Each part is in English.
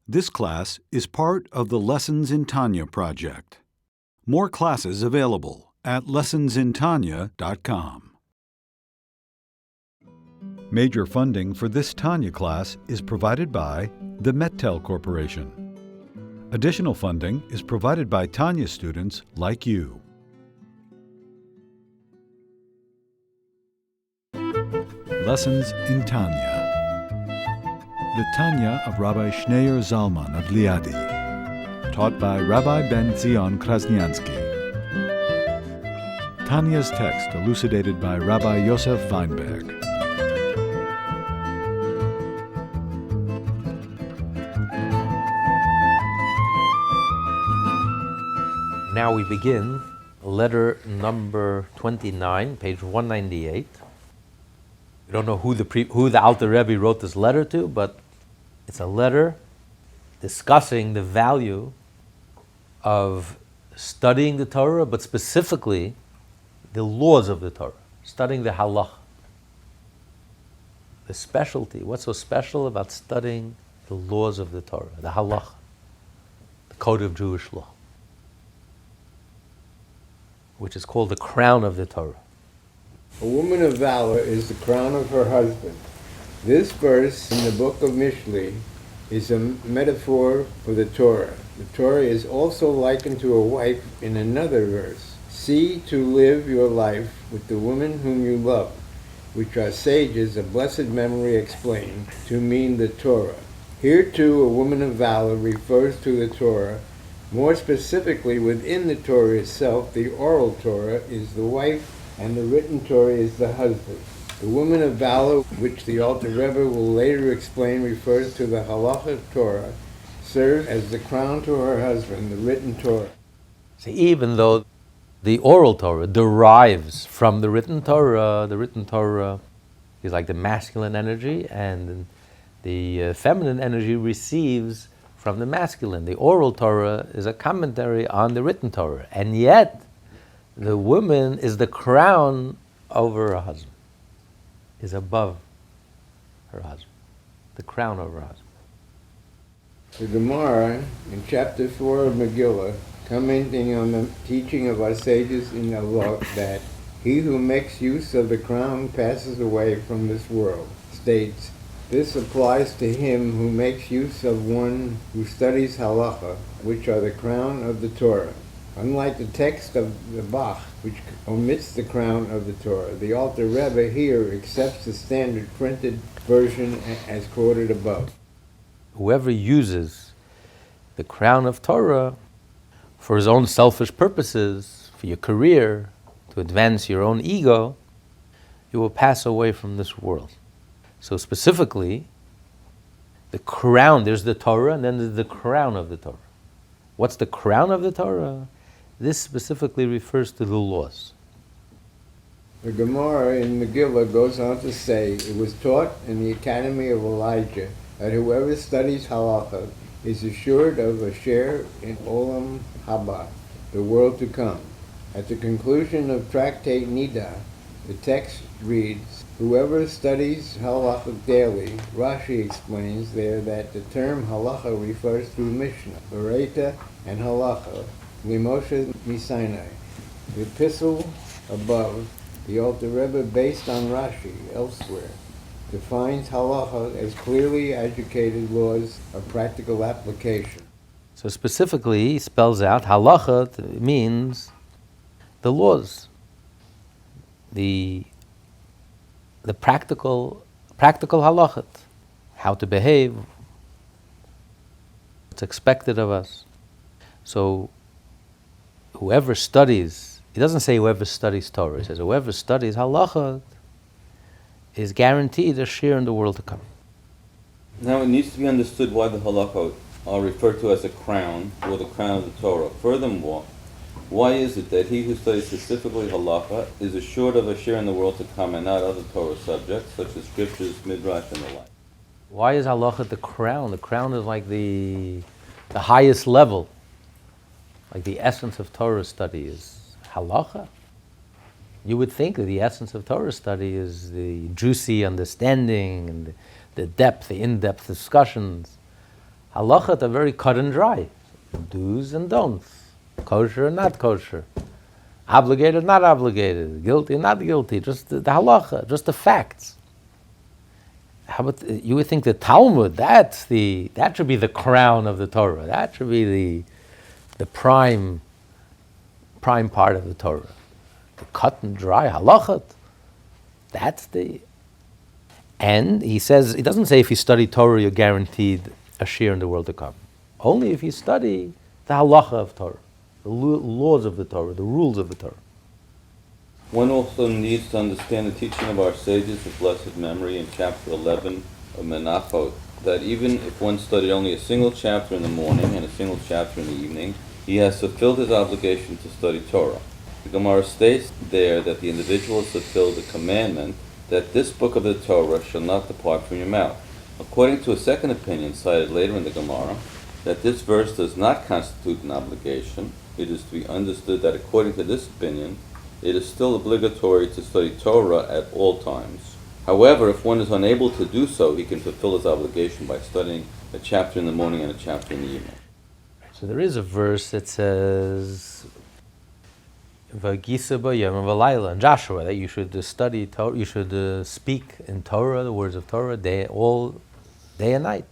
This class is part of the Lessons in Tanya project. More classes available at lessonsintanya.com. Major funding for this Tanya class is provided by the Mettel Corporation. Additional funding is provided by Tanya students like you. Lessons in Tanya. The Tanya of Rabbi Schneur Zalman of Liadi, taught by Rabbi Ben Zion Krasnianski. Tanya's text elucidated by Rabbi Yosef Weinberg. Now we begin letter number 29, page 198. We don't know who the Alter Rebbe wrote this letter to, but it's a letter discussing the value of studying the Torah, but specifically the laws of the Torah, studying the halachot. The specialty, what's so special about studying the laws of the Torah, the halachot, the code of Jewish law, which is called the crown of the Torah. A woman of valor is the crown of her husband. This verse in the book of Mishlei is a metaphor for the Torah. The Torah is also likened to a wife in another verse. See to live your life with the woman whom you love, which our sages of blessed memory explain to mean the Torah. Here too a woman of valor refers to the Torah. More specifically, within the Torah itself, the Oral Torah is the wife and the written Torah is the husband. The woman of valor, which the Alter Rebbe will later explain, refers to the halachot Torah, serves as the crown to her husband, the written Torah. See, even though the Oral Torah derives from the written Torah is like the masculine energy, and the feminine energy receives from the masculine. The Oral Torah is a commentary on the written Torah, and yet the woman is the crown over her husband, is above her husband, the crown over her husband. The Gemara in chapter 4 of Megillah, commenting on the teaching of our sages in the law that he who makes use of the crown passes away from this world, states, this applies to him who makes use of one who studies halacha, which are the crown of the Torah. Unlike the text of the Bach, which omits the crown of the Torah, the Alter Rebbe here accepts the standard printed version as quoted above. Whoever uses the crown of Torah for his own selfish purposes, for your career, to advance your own ego, you will pass away from this world. So specifically, the crown, there's the Torah, and then there's the crown of the Torah. What's the crown of the Torah? This specifically refers to the laws. The Gemara in Megillah goes on to say, it was taught in the Academy of Elijah that whoever studies halakha is assured of a share in Olam Haba, the world to come. At the conclusion of Tractate Nida, the text reads, whoever studies halakha daily, Rashi explains there that the term halakha refers to Mishnah, Bereta, and halakha, Limoshe Misinai. The epistle above, the Alter Rebbe, based on Rashi elsewhere, defines halakha as clearly educated laws of practical application. So specifically, he spells out halakha means the laws, the practical halachot, how to behave, what's expected of us. So whoever studies, he doesn't say whoever studies Torah, he says whoever studies halachot is guaranteed a share in the world to come. Now it needs to be understood why the halachot are referred to as a crown, or the crown of the Torah. Furthermore, why is it that he who studies specifically halakha is assured of a share in the world to come and not other Torah subjects, such as scriptures, midrash, and the like? Why is halakha the crown? The crown is like the highest level. Like the essence of Torah study is halakha. You would think that the essence of Torah study is the juicy understanding and the depth, the in-depth discussions Halachot are very cut and dry. Do's and don'ts. Kosher and not kosher. Obligated, not obligated. Guilty, not guilty. Just the halacha, just the facts. How about you would think the Talmud? That should be the crown of the Torah. That should be the prime part of the Torah. The cut and dry halachot. That's the. And he says, he doesn't say if you study Torah you're guaranteed a share in the world to come. Only if you study the halacha of Torah, the laws of the Torah, the rules of the Torah. One also needs to understand the teaching of our sages of blessed memory in chapter 11 of Menachot, that even if one studied only a single chapter in the morning and a single chapter in the evening, he has fulfilled his obligation to study Torah. The Gemara states there that the individual has fulfilled the commandment that this book of the Torah shall not depart from your mouth. According to a second opinion cited later in the Gemara, that this verse does not constitute an obligation, it is to be understood that according to this opinion, it is still obligatory to study Torah at all times. However, if one is unable to do so, he can fulfill his obligation by studying a chapter in the morning and a chapter in the evening. So there is a verse that says, "V'gisa b'yom v'layla," in Joshua, that you should study Torah, you should speak in Torah, the words of Torah, all day and night.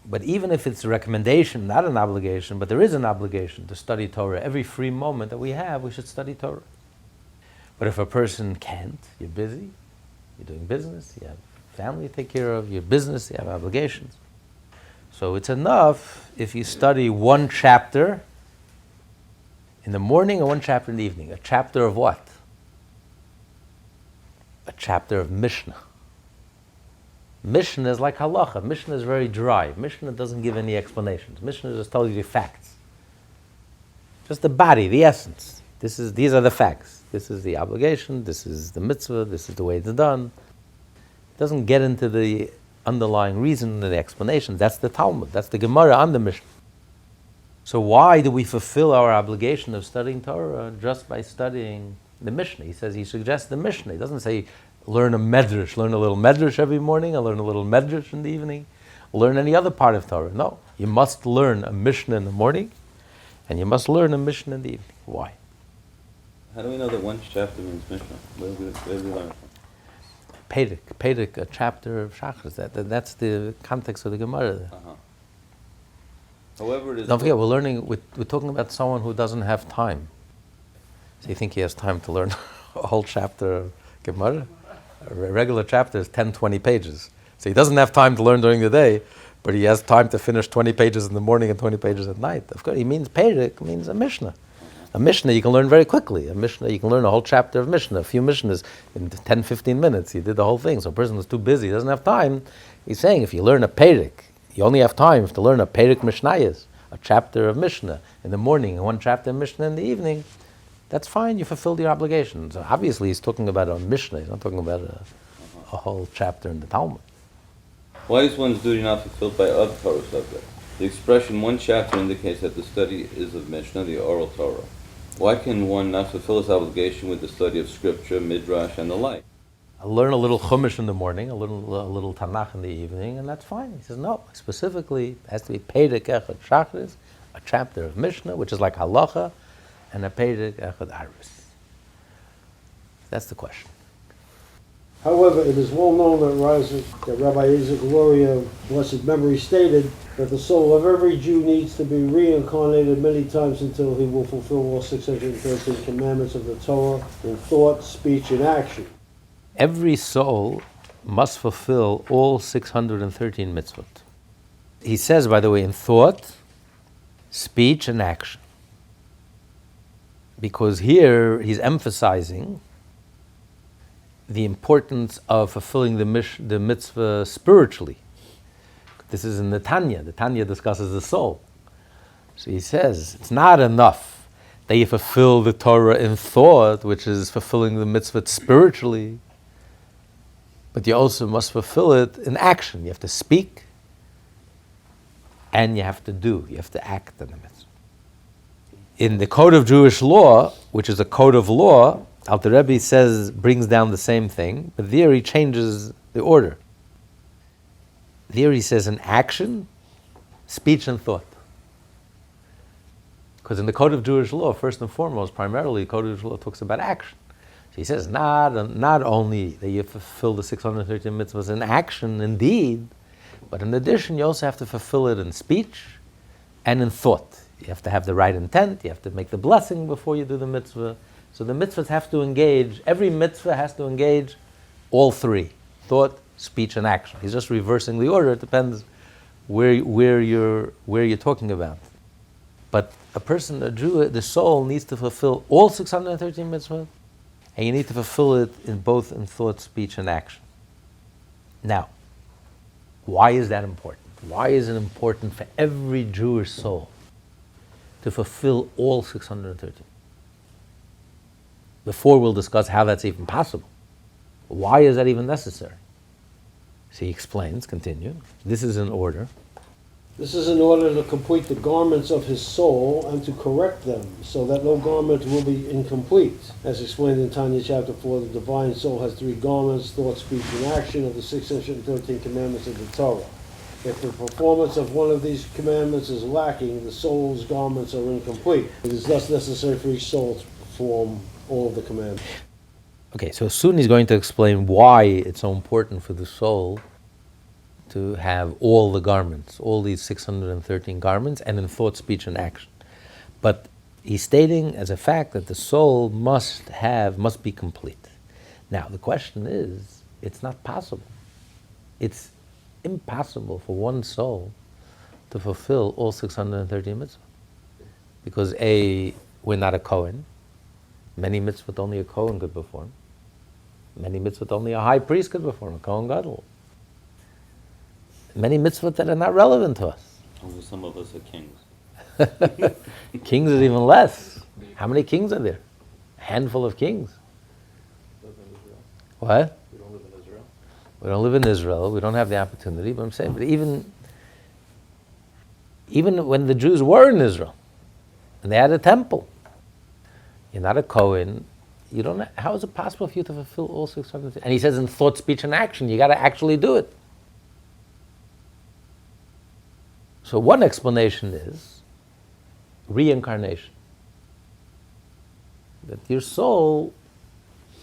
But even if it's a recommendation, not an obligation, but there is an obligation to study Torah. Every free moment that we have, we should study Torah. But if a person can't, you're busy, you're doing business, you have family to take care of, your business, you have obligations. So it's enough if you study one chapter in the morning and one chapter in the evening. A chapter of what? A chapter of Mishnah. Mishnah is like halacha. Mishnah is very dry. Mishnah doesn't give any explanations. Mishnah just tells you the facts. Just the body, the essence. These are the facts. This is the obligation, this is the mitzvah, this is the way it's done. It doesn't get into the underlying reason and the explanations. That's the Talmud. That's the Gemara on the Mishnah. So why do we fulfill our obligation of studying Torah just by studying the Mishnah? He suggests the Mishnah. He doesn't say learn a medrash, learn a little medrash every morning, or learn a little medrash in the evening, learn any other part of Torah. No, you must learn a Mishnah in the morning, and you must learn a Mishnah in the evening. Why? How do we know that one chapter means Mishnah? Where do we learn it from? Perek, a chapter of Shachris. That's the context of the Gemara. Uh-huh. However, it is. Don't forget, we're talking about someone who doesn't have time. So you think he has time to learn a whole chapter of Gemara? A regular chapter is 10, 20 pages. So he doesn't have time to learn during the day, but he has time to finish 20 pages in the morning and 20 pages at night. Of course, he means Perek, means a Mishnah. A Mishnah you can learn very quickly. A Mishnah, you can learn a whole chapter of Mishnah, a few Mishnahs in 10, 15 minutes. He did the whole thing. So a person who's too busy, he doesn't have time. He's saying if you learn a Perek, you only have time to learn a Perek Mishnayos, a chapter of Mishnah in the morning and one chapter of Mishnah in the evening. That's fine, you fulfilled your obligation. So obviously he's talking about a Mishnah, he's not talking about a whole chapter in the Talmud. Why is one's duty not fulfilled by other Torah subjects? The expression one chapter indicates that the study is of Mishnah, the Oral Torah. Why can one not fulfill his obligation with the study of Scripture, Midrash, and the like? I'll learn a little Chumash in the morning, a little Tanakh in the evening, and that's fine. He says, no, specifically, it has to be Perek Echad Shachris, a chapter of Mishnah, which is like halacha, and a Perek Echad Aris. That's the question. However, it is well known that Rabbi Isaac Luria, of blessed memory, stated that the soul of every Jew needs to be reincarnated many times until he will fulfill all 613 commandments of the Torah in thought, speech, and action. Every soul must fulfill all 613 mitzvot. He says, by the way, in thought, speech, and action. Because here he's emphasizing the importance of fulfilling the mitzvah spiritually. This is in the Tanya. The Tanya discusses the soul. So he says, it's not enough that you fulfill the Torah in thought, which is fulfilling the mitzvah spiritually, but you also must fulfill it in action. You have to speak, and you have to do. You have to act in the mitzvah. In the code of Jewish law, which is a code of law, Alter Rebbe brings down the same thing, but there he changes the order. There he says in action, speech and thought. Because in the Code of Jewish Law, first and foremost, primarily, the Code of Jewish Law talks about action. So he says not only that you fulfill the 613 mitzvahs in action, indeed, but in addition, you also have to fulfill it in speech and in thought. You have to have the right intent, you have to make the blessing before you do the mitzvah. So the mitzvahs have to engage, every mitzvah has to engage all three: thought, speech, and action. He's just reversing the order. It depends where you're talking about. But a person, a Jew, the soul needs to fulfill all 613 mitzvahs, and you need to fulfill it in both in thought, speech, and action. Now, why is that important? Why is it important for every Jewish soul to fulfill all 613? Before we'll discuss how that's even possible. Why is that even necessary? So he explains, continue. This is in order. This is in order to complete the garments of his soul and to correct them, so that no garment will be incomplete. As explained in Tanya chapter 4, the divine soul has three garments: thought, speech, and action of the 613 commandments of the Torah. If the performance of one of these commandments is lacking, the soul's garments are incomplete. It is thus necessary for each soul to perform all of the commandments. Okay, so soon he's going to explain why it's so important for the soul to have all the garments, all these 613 garments, and in thought, speech, and action. But he's stating as a fact that the soul must be complete. Now, the question is, it's not possible. It's impossible for one soul to fulfill all 613 mitzvahs. Because A, we're not a Kohen. Many mitzvot only a Kohen could perform. Many mitzvot only a high priest could perform, a Kohen Gadol. Many mitzvot that are not relevant to us. Only some of us are kings. Kings is even less. How many kings are there? A handful of kings. What? We don't live in Israel. We don't live in Israel. We don't have the opportunity. But I'm saying, but even when the Jews were in Israel, and they had a temple, you're not a Kohen. You don't. How is it possible for you to fulfill all 600? And he says in thought, speech, and action, you got to actually do it. So one explanation is reincarnation. That your soul,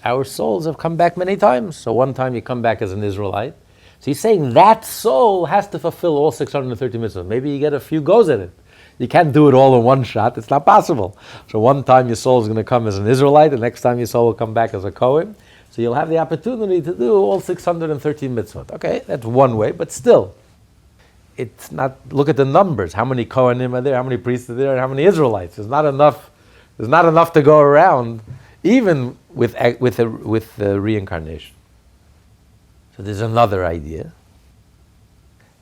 our souls have come back many times. So one time you come back as an Israelite. So he's saying that soul has to fulfill all 630 mitzvahs. Maybe you get a few goes at it. You can't do it all in one shot. It's not possible. So one time your soul is going to come as an Israelite, the next time your soul will come back as a Kohen. So you'll have the opportunity to do all 613 mitzvot. Okay, that's one way, but still, it's not, look at the numbers. How many Kohanim are there? How many priests are there? And how many Israelites? There's not enough to go around, even with the reincarnation. So there's another idea,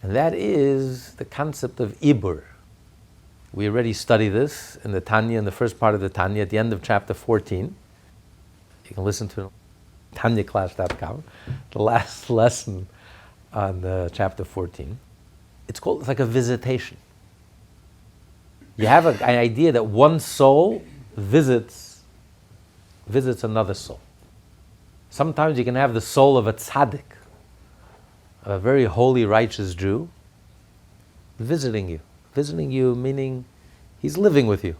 and that is the concept of Ibur. We already studied this in the Tanya, in the first part of the Tanya, at the end of chapter 14. You can listen to TanyaClass.com, the last lesson on chapter 14. It's like a visitation. You have an idea that one soul visits another soul. Sometimes you can have the soul of a tzaddik, a very holy, righteous Jew, visiting you, meaning he's living with you.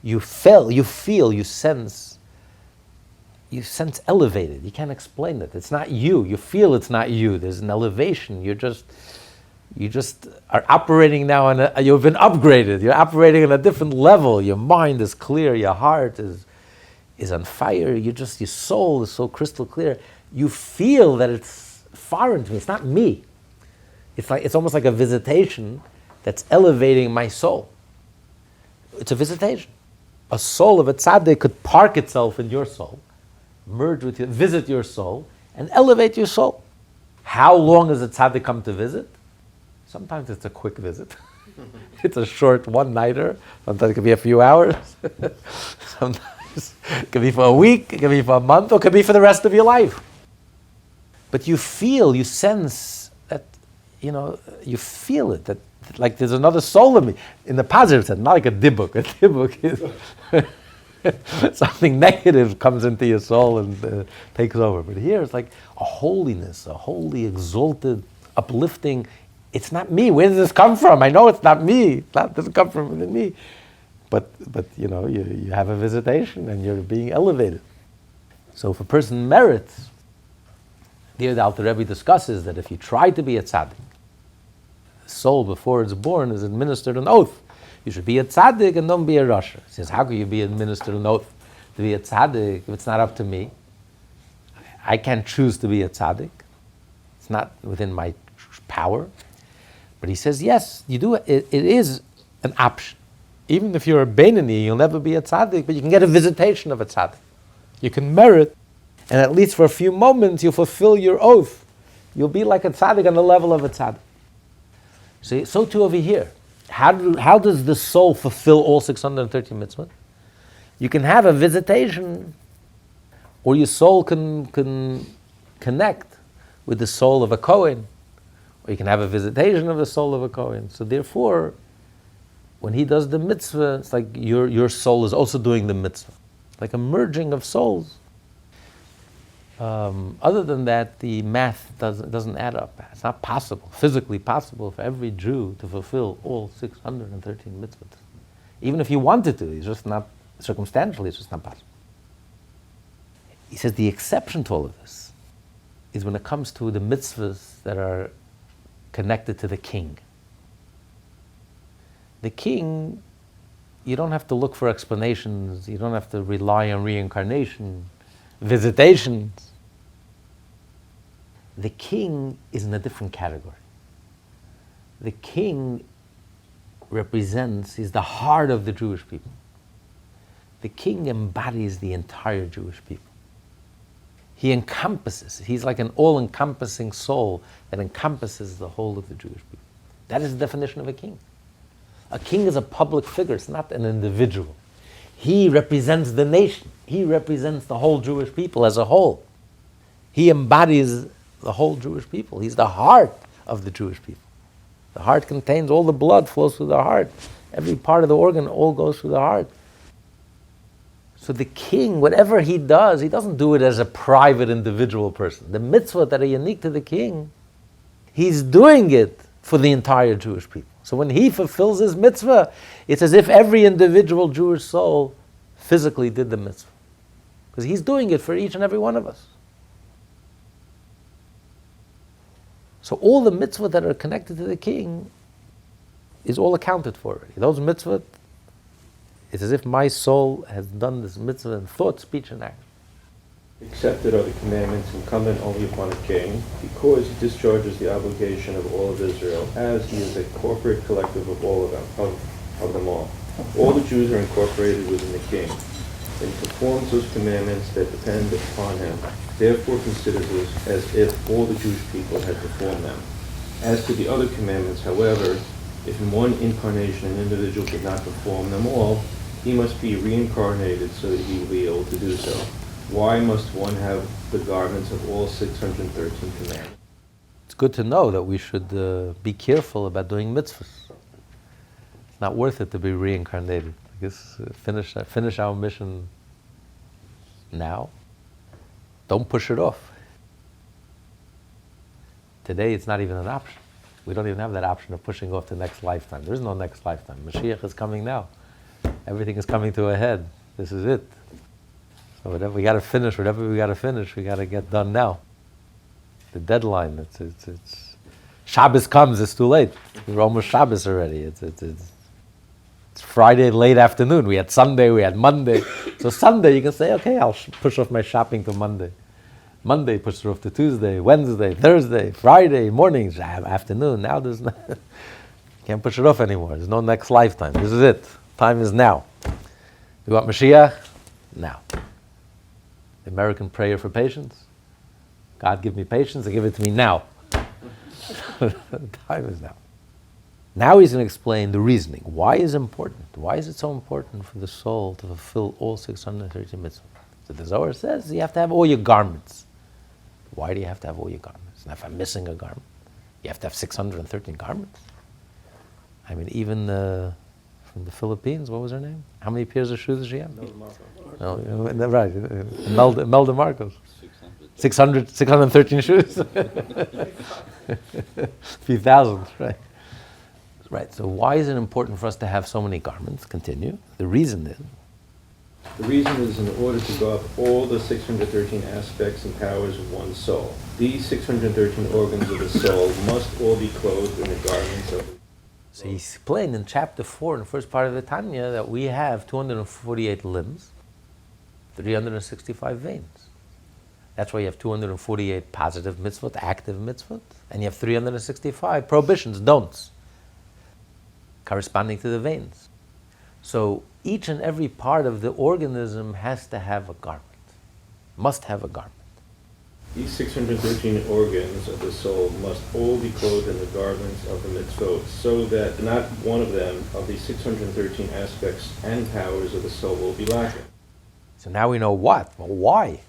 You feel, you sense elevated. You can't explain it. It's not you. You feel it's not you. There's an elevation. You just are operating now you've been upgraded. You're operating on a different level. Your mind is clear. Your heart is on fire. Your soul is so crystal clear. You feel that it's foreign to me. It's not me. It's almost like a visitation that's elevating my soul. It's a visitation. A soul of a tzaddik could park itself in your soul, merge with you, visit your soul, and elevate your soul. How long does a tzaddik come to visit? Sometimes it's a quick visit. It's a short one-nighter. Sometimes it could be a few hours. Sometimes it could be for a week, it could be for a month, or it could be for the rest of your life. But you sense that, you feel it, that like there's another soul in me, in the positive sense, not like a dibuk. A dibuk is something negative comes into your soul and takes over. But here it's like a holiness, a holy, exalted uplifting. It's not me. Where does this come from? I know it's not me. It doesn't come from within me. But you have a visitation and you're being elevated. So if a person merits, here the Alter Rebbe discusses that if you try to be a tzaddik, the soul before it's born is administered an oath. You should be a tzaddik and don't be a rasha. He says, how can you be administered an oath to be a tzaddik if it's not up to me? I can't choose to be a tzaddik. It's not within my power. But he says, yes, you do. It is an option. Even if you're a Beinoni, you'll never be a tzaddik, but you can get a visitation of a tzaddik. You can merit, and at least for a few moments, you'll fulfill your oath. You'll be like a tzaddik on the level of a tzaddik. So too over here. How does the soul fulfill all 613 mitzvot? You can have a visitation, or your soul can connect with the soul of a Kohen, or you can have a visitation of the soul of a Kohen. So therefore, when he does the mitzvah, it's like your soul is also doing the mitzvah. Like a merging of souls. Other than that, the math doesn't add up. It's not possible, physically possible for every Jew to fulfill all 613 mitzvot. Even if he wanted to, it's just not, circumstantially, it's just not possible. He says the exception to all of this is when it comes to the mitzvahs that are connected to the king. The king, you don't have to look for explanations, you don't have to rely on reincarnation, visitations. The king is in a different category. The king represents, he's the heart of the Jewish people. The king embodies the entire Jewish people. He encompasses, he's like an all-encompassing soul that encompasses the whole of the Jewish people. That is the definition of a king. A king is a public figure, it's not an individual. He represents the nation. He represents the whole Jewish people as a whole. He embodies the whole Jewish people. He's the heart of the Jewish people. The heart contains, all the blood flows through the heart. Every part of the organ all goes through the heart. So the king, whatever he does, he doesn't do it as a private individual person. The mitzvot that are unique to the king, he's doing it for the entire Jewish people. So when he fulfills his mitzvah, it's as if every individual Jewish soul physically did the mitzvah. Because he's doing it for each and every one of us. So all the mitzvah that are connected to the king is all accounted for already. Those mitzvah, it's as if my soul has done this mitzvah in thought, speech, and action. Accepted are the commandments incumbent only upon a king, because he discharges the obligation of all of Israel, as he is a corporate collective of all of them all. All the Jews are incorporated within the king, and he performs those commandments that depend upon him. Therefore considers it as if all the Jewish people had performed them. As to the other commandments, however, if in one incarnation an individual did not perform them all, he must be reincarnated so that he will be able to do so. Why must one have the garments of all 613 commandments? It's good to know that we should be careful about doing mitzvahs. It's not worth it to be reincarnated. I guess finish our mission now. Don't push it off. Today it's not even an option. We don't even have that option of pushing off to next lifetime. There is no next lifetime. Mashiach is coming now. Everything is coming to a head. This is it. So whatever we got to finish, we got to get done now. The deadline. It's Shabbos comes. It's too late. We're almost Shabbos already. It's Friday late afternoon. We had Sunday. We had Monday. So Sunday you can say, okay, I'll push off my shopping to Monday. Monday push it off to Tuesday, Wednesday, Thursday, Friday mornings, afternoon. Now there's no, can't push it off anymore. There's no next lifetime. This is it. Time is now. You want Mashiach? Now. The American prayer for patience. God give me patience and give it to me now. Time is now. Now he's going to explain the reasoning. Why is it important? Why is it so important for the soul to fulfill all 630 mitzvahs? So the Zohar says you have to have all your garments. Why do you have to have all your garments? And if I'm missing a garment, you have to have 613 garments. I mean, even from the Philippines, what was her name? How many pairs of shoes does she have? Melda Marcos. No, right, Melda Marcos. 600. 613 shoes? A few thousand, right? Right, so why is it important for us to have so many garments? Continue. The reason is in order to go up all the 613 aspects and powers of one's soul. These 613 organs of the soul must all be clothed in the garments of... So he explained in chapter 4, in the first part of the Tanya, that we have 248 limbs, 365 veins. That's why you have 248 positive mitzvot, active mitzvot, and you have 365 prohibitions, don'ts, corresponding to the veins. So each and every part of the organism has to have a garment, must have a garment. These 613 organs of the soul must all be clothed in the garments of the mitzvot, so that not one of them, of these 613 aspects and powers of the soul, will be lacking. So now we know what? Well, why?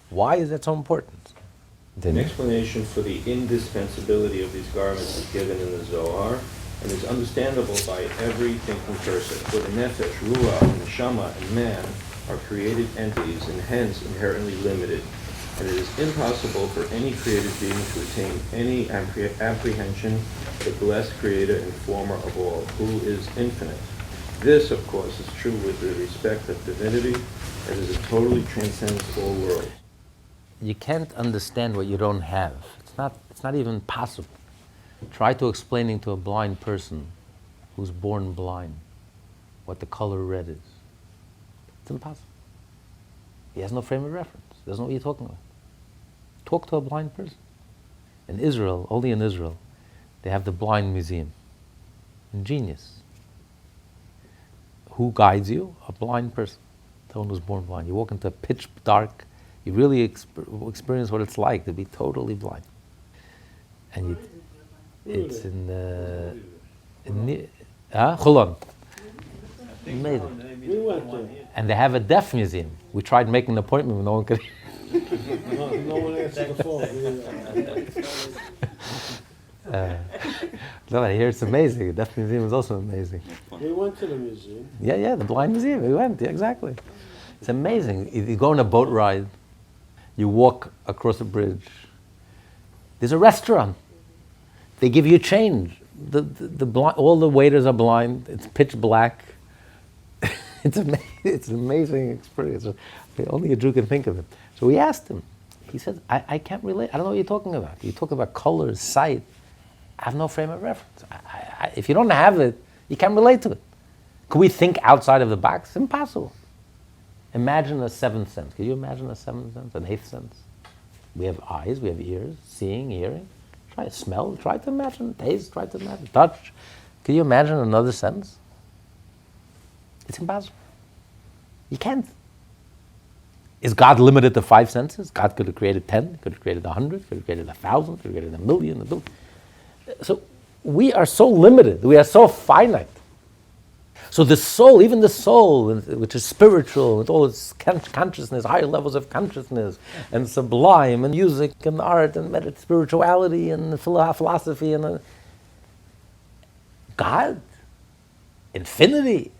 Why is that so important? An explanation for the indispensability of these garments is given in the Zohar, and is understandable by every thinking person. For the nefesh, ruach, neshama, and man are created entities and hence inherently limited, and it is impossible for any created being to attain any apprehension of the blessed Creator and Former of all, who is infinite. This, of course, is true with the respect of divinity, as it totally transcends all worlds. You can't understand what you don't have. It's not even possible. Try to explaining to a blind person who's born blind what the color red is. It's impossible. He has no frame of reference. He doesn't know what you're talking about. Talk to a blind person. In Israel, only in Israel, they have the blind museum. Ingenious. Who guides you? A blind person. Someone who's born blind. You walk into pitch dark, you really experience what it's like to be totally blind. And it's in Chulon. Amazing. We went there. And they have a deaf museum. We tried making an appointment, but no one could. No one answered the phone. No, I hear it's amazing. The deaf museum is also amazing. We went to the museum. Yeah, the blind museum. We went, yeah, exactly. It's amazing. You go on a boat ride, you walk across a bridge. There's a restaurant. They give you change. All the waiters are blind. It's pitch black. It's an amazing experience. Only a Jew can think of it. So we asked him. He said, I can't relate. I don't know what you're talking about. You talk about colors, sight. I have no frame of reference. If you don't have it, you can't relate to it. Could we think outside of the box? It's impossible. Imagine a seventh sense. Can you imagine a seventh sense, an eighth sense? We have eyes, we have ears, seeing, hearing. Try to smell, try to imagine, taste, try to imagine, touch. Can you imagine another sense? It's impossible. You can't. Is God limited to 5 senses? God could have created 10, could have created 100, could have created 1,000, could have created 1,000,000. So we are so limited, we are so finite. So the soul, even the soul, which is spiritual, with all its consciousness, higher levels of consciousness, and sublime, and music, and art, and spirituality, and philosophy, and God, infinity,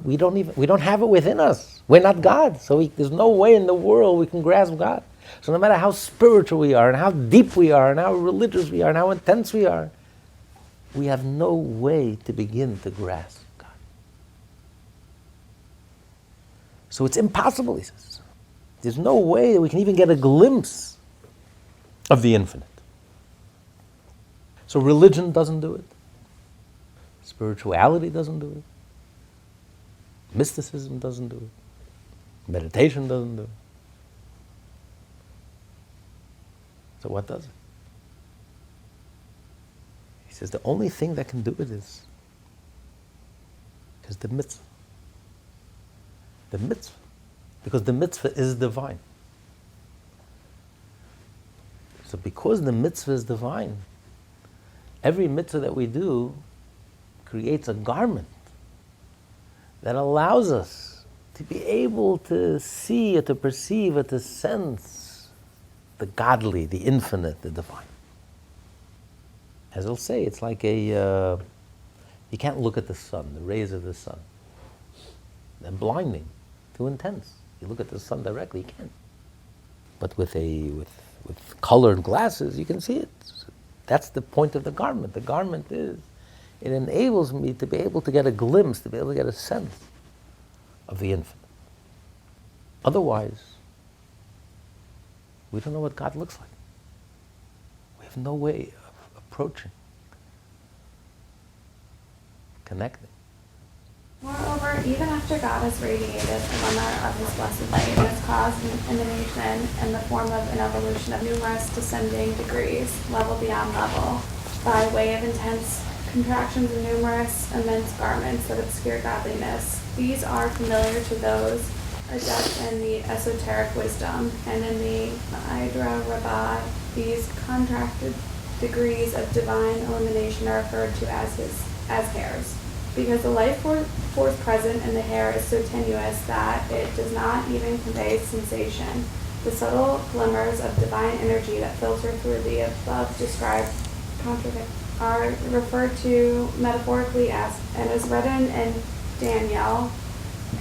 we don't have it within us. We're not God, so there's no way in the world we can grasp God. So no matter how spiritual we are, and how deep we are, and how religious we are, and how intense we are, we have no way to begin to grasp God. So it's impossible, he says. There's no way that we can even get a glimpse of the infinite. So religion doesn't do it. Spirituality doesn't do it. Mysticism doesn't do it. Meditation doesn't do it. So what does it? He says the only thing that can do it is the mitzvah. The mitzvah. Because the mitzvah is divine. So because the mitzvah is divine, every mitzvah that we do creates a garment that allows us to be able to see or to perceive or to sense the godly, the infinite, the divine. As I'll say, it's like you can't look at the sun, the rays of the sun. They're blinding, too intense. You look at the sun directly, you can't. But with colored glasses, you can see it. That's the point of the garment. The garment is, it enables me to be able to get a glimpse, to be able to get a sense of the infinite. Otherwise, we don't know what God looks like. We have no way of approaching, connecting. Moreover, even after God has radiated the glimmer of his blessed light and has caused an emanation in the form of an evolution of numerous descending degrees, level beyond level, by way of intense contractions and numerous immense garments that obscure godliness, these are familiar to those adept in the esoteric wisdom, and in the Iggeret, these contracted degrees of divine illumination are referred to as hairs. Because the life force present in the hair is so tenuous that it does not even convey sensation. The subtle glimmers of divine energy that filter through the above described contradict are referred to metaphorically as, and is written in Daniel,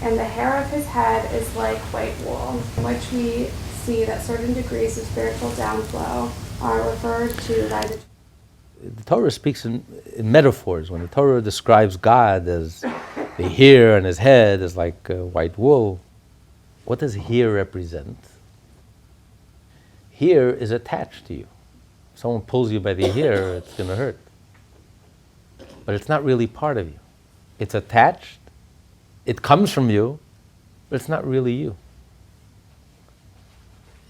and the hair of his head is like white wool, in which we see that certain degrees of spiritual downflow are referred to by the Torah speaks in metaphors. When the Torah describes God as the hair and his head is like white wool, what does hair represent? Hair is attached to you. If someone pulls you by the hair, it's going to hurt. But it's not really part of you. It's attached, it comes from you, but it's not really you.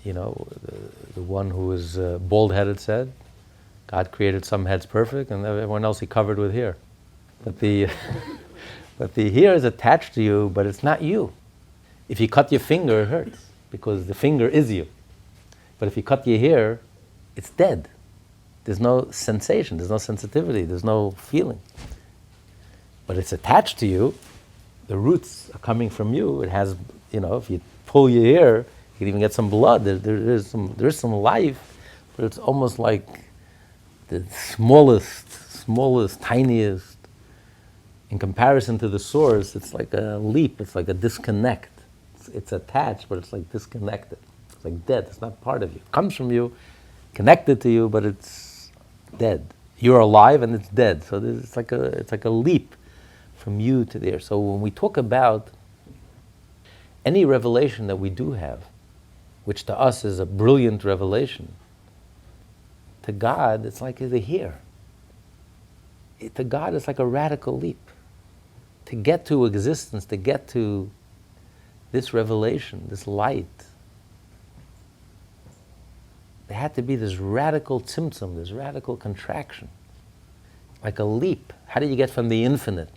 You know, the one who is bald-headed said, God created some heads perfect, and everyone else he covered with hair. But the hair is attached to you, but it's not you. If you cut your finger, it hurts, because the finger is you. But if you cut your hair, it's dead. There's no sensation, there's no sensitivity, there's no feeling. But it's attached to you. The roots are coming from you. It has, you know, if you pull your hair, you can even get some blood. There's some life, but it's almost like the smallest, tiniest. In comparison to the source, it's like a leap, it's like a disconnect. It's attached, but it's like disconnected. It's like dead, it's not part of you. It comes from you, connected to you, but it's dead. You're alive and it's dead. So it's like a leap from you to there. So when we talk about any revelation that we do have, which to us is a brilliant revelation, to God, it's like the here. To God, it's like a radical leap. To get to existence, to get to this revelation, this light, there had to be this radical tzimtzum, this radical contraction, like a leap. How do you get from the infinite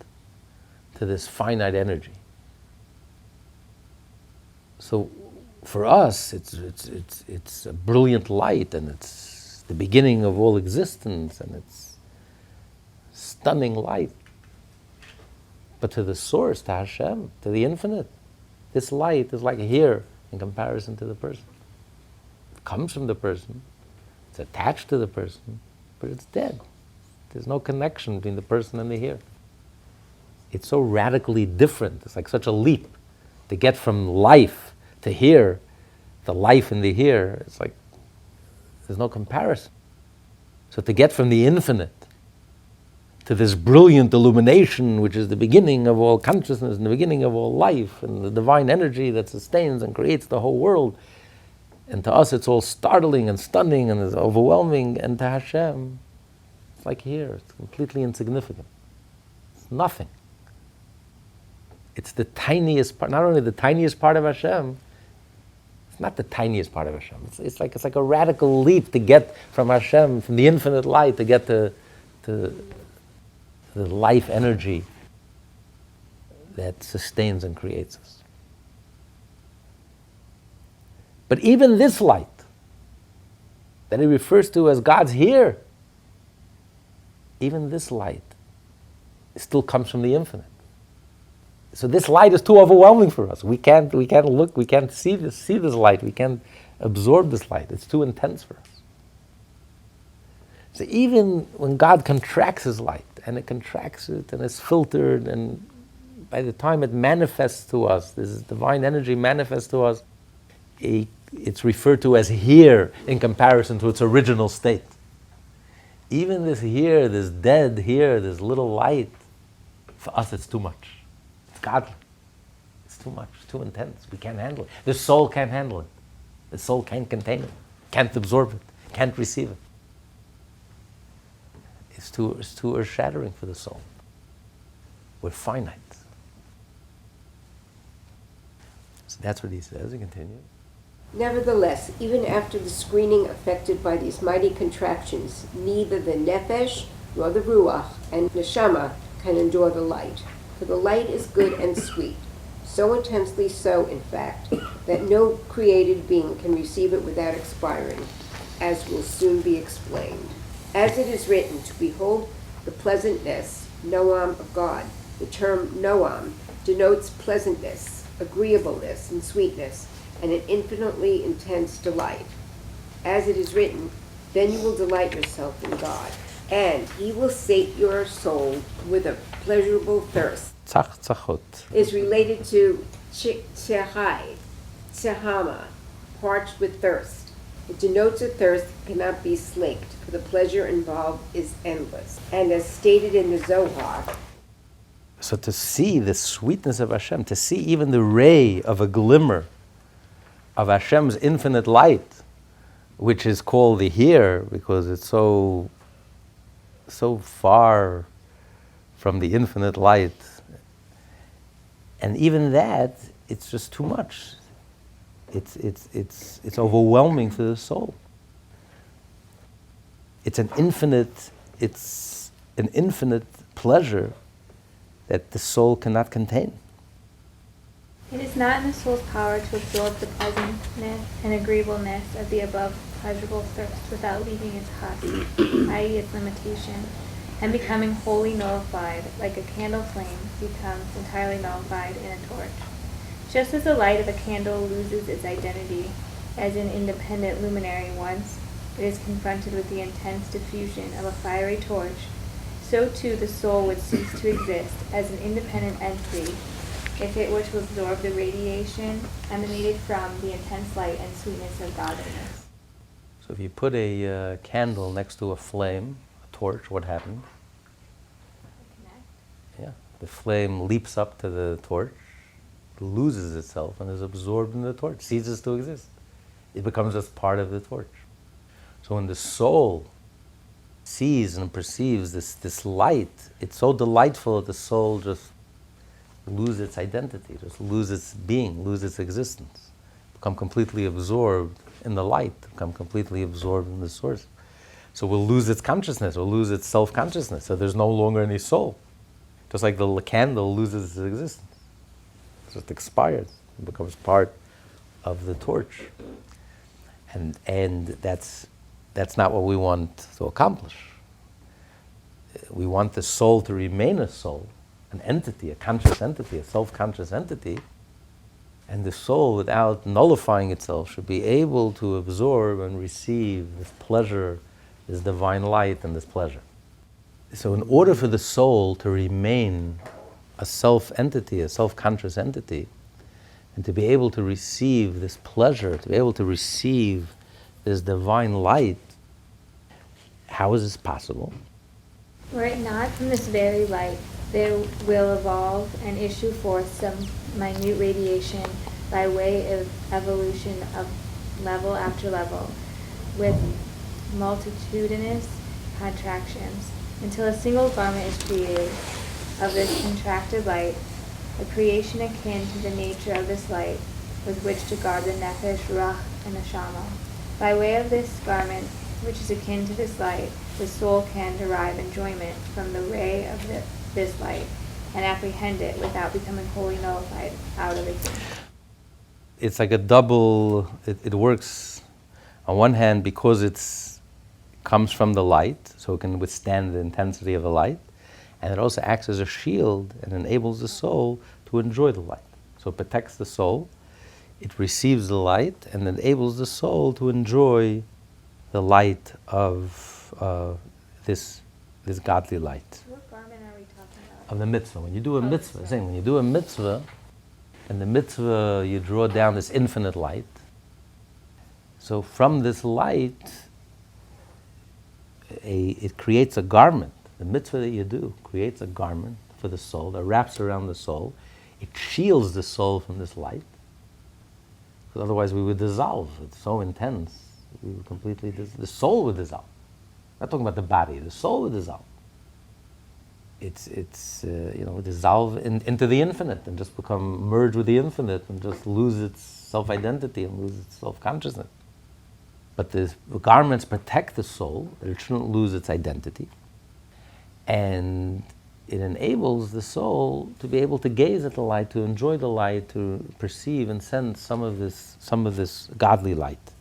to this finite energy? So for us, it's a brilliant light, and it's the beginning of all existence, and it's stunning light. But to the source, to Hashem, to the infinite, this light is like here in comparison to the person. It comes from the person, it's attached to the person, but it's dead. There's no connection between the person and the here. It's so radically different. It's like such a leap to get from life to here, the life in the here. It's like there's no comparison. So to get from the infinite to this brilliant illumination, which is the beginning of all consciousness and the beginning of all life and the divine energy that sustains and creates the whole world, and to us it's all startling and stunning and it's overwhelming, and to Hashem, it's like here, it's completely insignificant. It's nothing. It's the tiniest part, not only the tiniest part of Hashem, not the tiniest part of Hashem. It's like a radical leap to get from Hashem, from the infinite light, to get to the life energy that sustains and creates us. But even this light that he refers to as God's here, even this light still comes from the infinite. So this light is too overwhelming for us. We can't look, we can't see this light, we can't absorb this light. It's too intense for us. So even when God contracts his light, and it contracts it, and it's filtered, and by the time it manifests to us, this divine energy manifests to us, a it's referred to as here in comparison to its original state. Even this here, this dead here, this little light, for us it's too much. It's godly. It's too much, too intense. We can't handle it. The soul can't handle it. The soul can't contain it, can't absorb it, can't receive it. It's too earth-shattering for the soul. We're finite. So that's what he says. He continues. Nevertheless, even after the screening affected by these mighty contractions, neither the nefesh nor the ruach and neshama can endure the light. For the light is good and sweet, so intensely so, in fact, that no created being can receive it without expiring, as will soon be explained. As it is written, to behold the pleasantness, noam, of God. The term noam denotes pleasantness, agreeableness, and sweetness, and an infinitely intense delight. As it is written, then you will delight yourself in God, and he will sate your soul with a pleasurable thirst. Tzachot Is related to tsehai, tsehama, parched with thirst. It denotes a thirst that cannot be slaked, for the pleasure involved is endless. And as stated in the Zohar, So to see the sweetness of Hashem, to see even the ray of a glimmer of Hashem's infinite light, which is called the here because it's so far from the infinite light, and even that, it's just too much. It's overwhelming for the soul. It's an infinite pleasure that the soul cannot contain. It is not in the soul's power to absorb the pleasantness and agreeableness of the above pleasurable thirst without leaving its husk, i.e. its limitation, and becoming wholly nullified, like a candle flame becomes entirely nullified in a torch. Just as the light of a candle loses its identity as an independent luminary once it is confronted with the intense diffusion of a fiery torch, so too the soul would cease to exist as an independent entity if it were to absorb the radiation emanated from the intense light and sweetness of godliness. So if you put a candle next to a flame, a torch, what happens? Yeah, the flame leaps up to the torch, loses itself, and is absorbed in the torch, ceases to exist. It becomes just part of the torch. So when the soul sees and perceives this light, it's so delightful that the soul just lose its identity, just lose its being, lose its existence, become completely absorbed in the light, become completely absorbed in the source. So we'll lose its consciousness, we'll lose its self-consciousness, so there's no longer any soul. Just like the candle loses its existence. It just expires, it becomes part of the torch. And that's not what we want to accomplish. We want the soul to remain a soul, an entity, a conscious entity, a self-conscious entity, and the soul, without nullifying itself, should be able to absorb and receive this pleasure, this divine light and this pleasure. So in order for the soul to remain a self-entity, a self-conscious entity, and to be able to receive this pleasure, to be able to receive this divine light, how is this possible? Were it not from this very light, there will evolve and issue forth some minute radiation by way of evolution of level after level, with multitudinous contractions, until a single garment is created of this contracted light, a creation akin to the nature of this light, with which to guard the nefesh, ruach, and neshama. By way of this garment, which is akin to this light, the soul can derive enjoyment from the ray of this light, and apprehend it without becoming wholly nullified out of existence. It's like a double, it works on one hand because it comes from the light, so it can withstand the intensity of the light, and it also acts as a shield and enables the soul to enjoy the light. So it protects the soul, it receives the light, and enables the soul to enjoy the light of this godly light. What garment are we talking about? Of the mitzvah. When you do a mitzvah, when you do a mitzvah, in the mitzvah you draw down this infinite light, So from this light, it creates a garment. The mitzvah that you do creates a garment for the soul that wraps around the soul. It shields the soul from this light. Because otherwise we would dissolve. It's so intense. We would completely, the soul would dissolve. I'm not talking about the body. The soul would dissolve. It's dissolve into the infinite and just become merged with the infinite and just lose its self-identity and lose its self-consciousness. But the garments protect the soul, that it shouldn't lose its identity. And it enables the soul to be able to gaze at the light, to enjoy the light, to perceive and sense some of this godly light.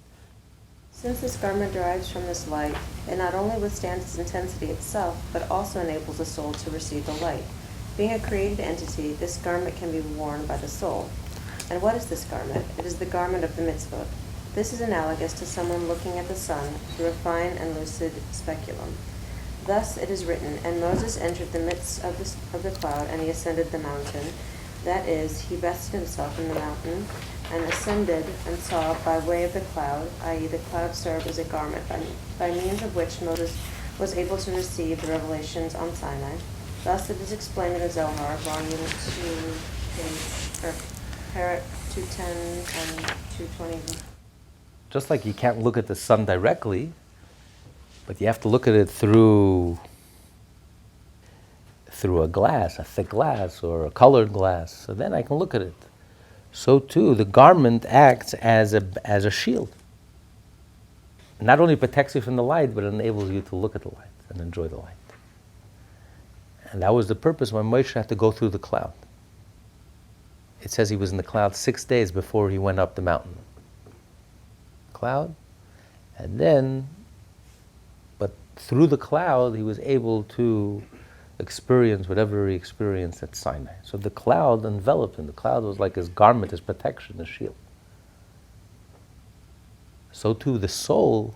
Since this garment derives from this light, it not only withstands its intensity itself, but also enables the soul to receive the light. Being a created entity, this garment can be worn by the soul. And what is this garment? It is the garment of the mitzvot. This is analogous to someone looking at the sun through a fine and lucid speculum. Thus it is written, and Moses entered the midst of the cloud, and he ascended the mountain. That is, he vested himself in the mountain, and ascended and saw by way of the cloud, i.e. the cloud served as a garment, by means of which Moses was able to receive the revelations on Sinai. Thus it is explained in the Zohar, volume 2, Parak 210 and 220. Just like you can't look at the sun directly, but you have to look at it through a glass, a thick glass or a colored glass, so then I can look at it. So too, the garment acts as a shield. It not only protects you from the light, but it enables you to look at the light and enjoy the light. And that was the purpose when Moshe had to go through the cloud. It says he was in the cloud 6 days before he went up the mountain. Cloud, and then, but through the cloud he was able to experience whatever he experienced at Sinai. So the cloud enveloped him. The cloud was like his garment, his protection, his shield. So too the soul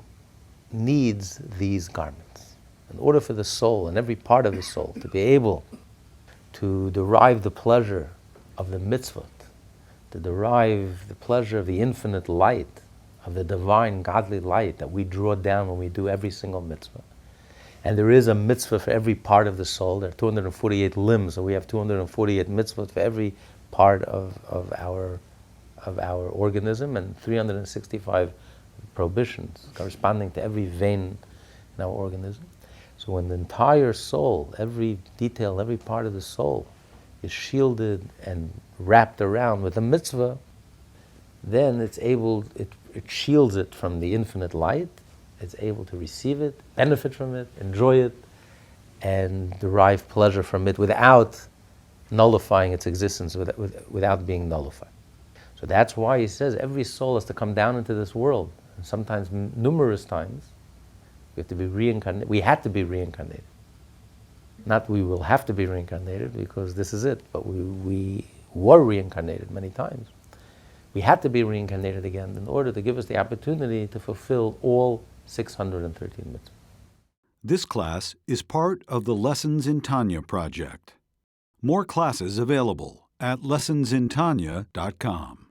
needs these garments. In order for the soul and every part of the soul to be able to derive the pleasure of the mitzvot, to derive the pleasure of the infinite light, of the divine, godly light that we draw down when we do every single mitzvah. And there is a mitzvah for every part of the soul. There are 248 limbs, so we have 248 mitzvot for every part of our organism, and 365 prohibitions corresponding to every vein in our organism. So when the entire soul, every detail, every part of the soul is shielded and wrapped around with a mitzvah, then it shields it from the infinite light. It's able to receive it, benefit from it, enjoy it, and derive pleasure from it without nullifying its existence, without being nullified. So that's why he says every soul has to come down into this world, and sometimes numerous times. We have to be reincarnated. We had to be reincarnated. Not we will have to be reincarnated because this is it, but we were reincarnated many times. We had to be reincarnated again in order to give us the opportunity to fulfill all 613 mitzvahs. This class is part of the Lessons in Tanya project. More classes available at lessonsintanya.com.